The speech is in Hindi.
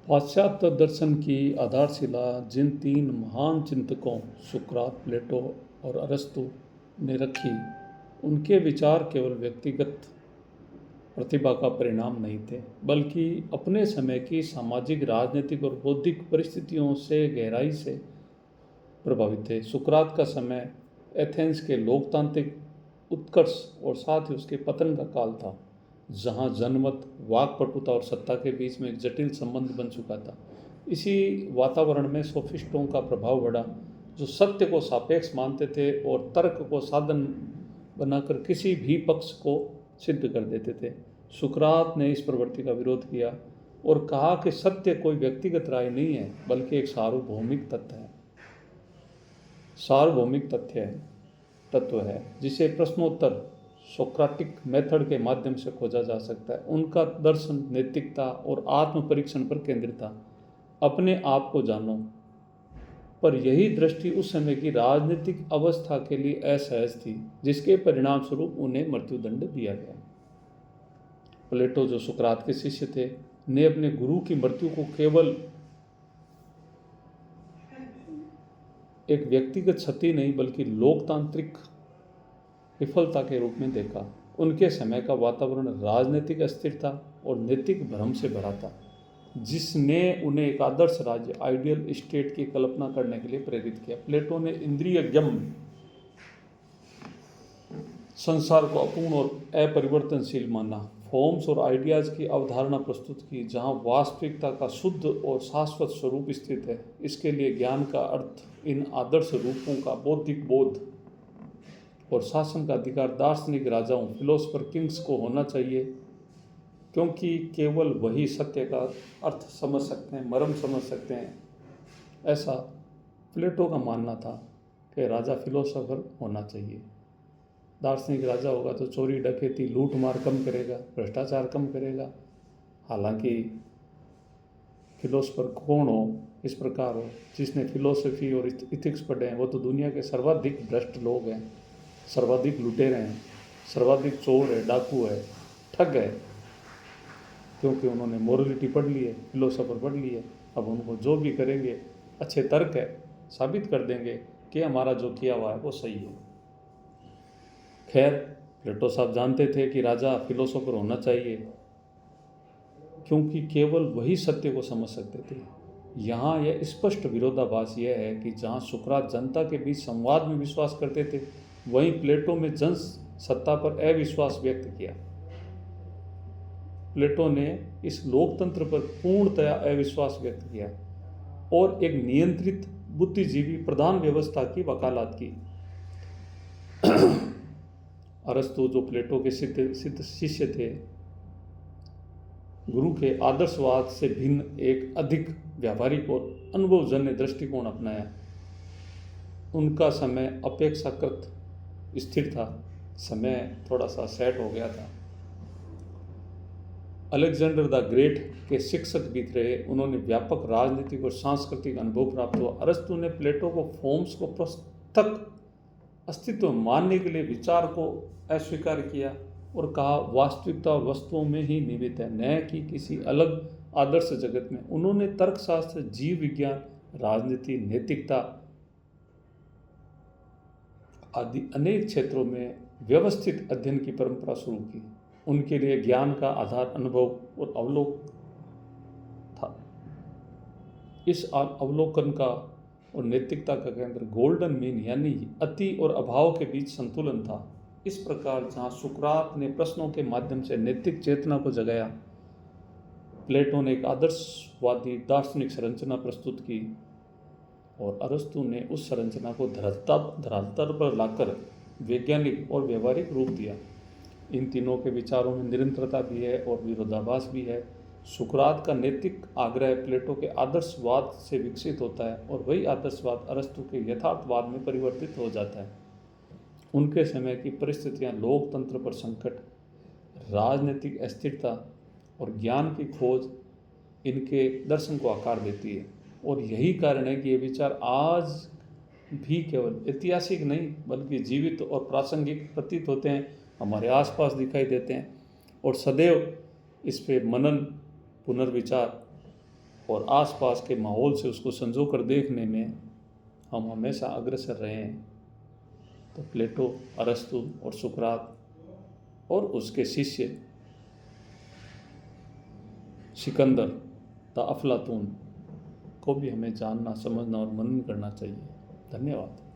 पाश्चात्य दर्शन की आधारशिला जिन तीन महान चिंतकों सुकरात, प्लेटो और अरस्तु ने रखी, उनके विचार केवल व्यक्तिगत प्रतिभा का परिणाम नहीं थे, बल्कि अपने समय की सामाजिक, राजनीतिक और बौद्धिक परिस्थितियों से गहराई से प्रभावित थे। सुकरात का समय एथेंस के लोकतांत्रिक उत्कर्ष और साथ ही उसके पतन का काल था, जहां जनमत, वाकपटुता और सत्ता के बीच में एक जटिल संबंध बन चुका था। इसी वातावरण में सोफिस्टों का प्रभाव बढ़ा, जो सत्य को सापेक्ष मानते थे और तर्क को साधन बनाकर किसी भी पक्ष को सिद्ध कर देते थे। सुकरात ने इस प्रवृत्ति का विरोध किया और कहा कि सत्य कोई व्यक्तिगत राय नहीं है, बल्कि एक सार्वभौमिक तत्व है जिसे प्रश्नोत्तर सोक्राटिक मेथड के माध्यम से खोजा जा सकता है। उनका दर्शन नैतिकता और आत्म परीक्षण पर केंद्रित था। अपने आप को जानो, पर यही दृष्टि उस समय की राजनीतिक अवस्था के लिए असहज थी, जिसके परिणाम स्वरूप उन्हें मृत्युदंड दिया गया। प्लेटो, जो सुकरात के शिष्य थे, ने अपने गुरु की मृत्यु को केवल एक व्यक्तिगत क्षति नहीं, बल्कि लोकतांत्रिक विफलता के रूप में देखा। उनके समय का वातावरण राजनीतिक अस्थिरता और नैतिक भ्रम से भरा था, जिसने उन्हें एक आदर्श राज्य, आइडियल स्टेट की कल्पना करने के लिए प्रेरित किया। प्लेटो ने इंद्रियगम्य संसार को अपूर्ण और अपरिवर्तनशील माना, फॉर्म्स और आइडियाज की अवधारणा प्रस्तुत की, जहां वास्तविकता का शुद्ध और शाश्वत स्वरूप स्थित है। इसके लिए ज्ञान का अर्थ इन आदर्श रूपों का बौद्धिक बोध और शासन का अधिकार दार्शनिक राजाओं, फिलोसफर किंग्स को होना चाहिए, क्योंकि केवल वही सत्य का अर्थ समझ सकते हैं, मर्म समझ सकते हैं। ऐसा प्लेटो का मानना था कि राजा फिलोसोफर होना चाहिए। दार्शनिक राजा होगा तो चोरी, डकैती, लूट मार कम करेगा, भ्रष्टाचार कम करेगा। हालांकि फिलोसोफर कौन हो, इस प्रकार हो, जिसने फिलोसफी और इथिक्स पढ़े हैं, वो तो दुनिया के सर्वाधिक भ्रष्ट लोग हैं, सर्वाधिक लुटेरे हैं, सर्वाधिक चोर है, डाकू है, ठग है, क्योंकि उन्होंने मोरलिटी पढ़ ली है, फिलोसोफर पढ़ ली है। अब उनको जो भी करेंगे अच्छे तर्क है, साबित कर देंगे कि हमारा जो किया हुआ है वो सही है। खैर, प्लेटो साहब जानते थे कि राजा फिलोसोफर होना चाहिए, क्योंकि केवल वही सत्य को समझ सकते थे। यहाँ यह स्पष्ट विरोधाभास यह है कि जहाँ सुकरात जनता के बीच संवाद में विश्वास करते थे, वहीं प्लेटो में जन सत्ता पर अविश्वास व्यक्त किया। प्लेटो ने इस लोकतंत्र पर पूर्णतया अविश्वास व्यक्त किया और एक नियंत्रित बुद्धिजीवी प्रधान व्यवस्था की वकालत की। अरस्तु, जो प्लेटो के सिद्ध शिष्य थे, गुरु के आदर्शवाद से भिन्न एक अधिक व्यावहारिक और अनुभवजन्य दृष्टिकोण अपनाया। उनका समय अपेक्षाकृत स्थिर था, समय थोड़ा सा सेट हो गया था। अलेक्जेंडर द ग्रेट के शिक्षक भी रहे, उन्होंने व्यापक राजनीतिक और सांस्कृतिक अनुभव प्राप्त हुआ। अरस्तु ने प्लेटो को फॉर्म्स को पृथक अस्तित्व मानने के लिए विचार को अस्वीकार किया और कहा वास्तविकता और वस्तुओं में ही निहित है, न कि किसी अलग आदर्श जगत में। उन्होंने तर्कशास्त्र, जीव विज्ञान, राजनीति, नैतिकता आदि अनेक क्षेत्रों में व्यवस्थित अध्ययन की परंपरा शुरू की। उनके लिए ज्ञान का आधार अनुभव और अवलोकन था। इस अवलोकन का और नैतिकता का केंद्र गोल्डन मीन यानी अति और अभाव के बीच संतुलन था। इस प्रकार जहाँ सुकरात ने प्रश्नों के माध्यम से नैतिक चेतना को जगाया, प्लेटो ने एक आदर्शवादी दार्शनिक संरचना प्रस्तुत की और अरस्तु ने उस संरचना को धरातल पर लाकर वैज्ञानिक और व्यवहारिक रूप दिया। इन तीनों के विचारों में निरंतरता भी है और विरोधाभास भी है। सुकरात का नैतिक आग्रह प्लेटो के आदर्शवाद से विकसित होता है और वही आदर्शवाद अरस्तु के यथार्थवाद में परिवर्तित हो जाता है। उनके समय की परिस्थितियां लोकतंत्र पर संकट, राजनीतिक अस्थिरता और ज्ञान की खोज इनके दर्शन को आकार देती है, और यही कारण है कि ये विचार आज भी केवल ऐतिहासिक नहीं बल्कि जीवित और प्रासंगिक प्रतीत होते हैं, हमारे आसपास दिखाई देते हैं और सदैव इस पे मनन, पुनर्विचार और आसपास के माहौल से उसको संजो कर देखने में हम हमेशा अग्रसर रहे हैं, तो प्लेटो, अरस्तु और सुकरात और उसके शिष्य सिकंदर द अफलातून को भी हमें जानना, समझना और मनन करना चाहिए। धन्यवाद।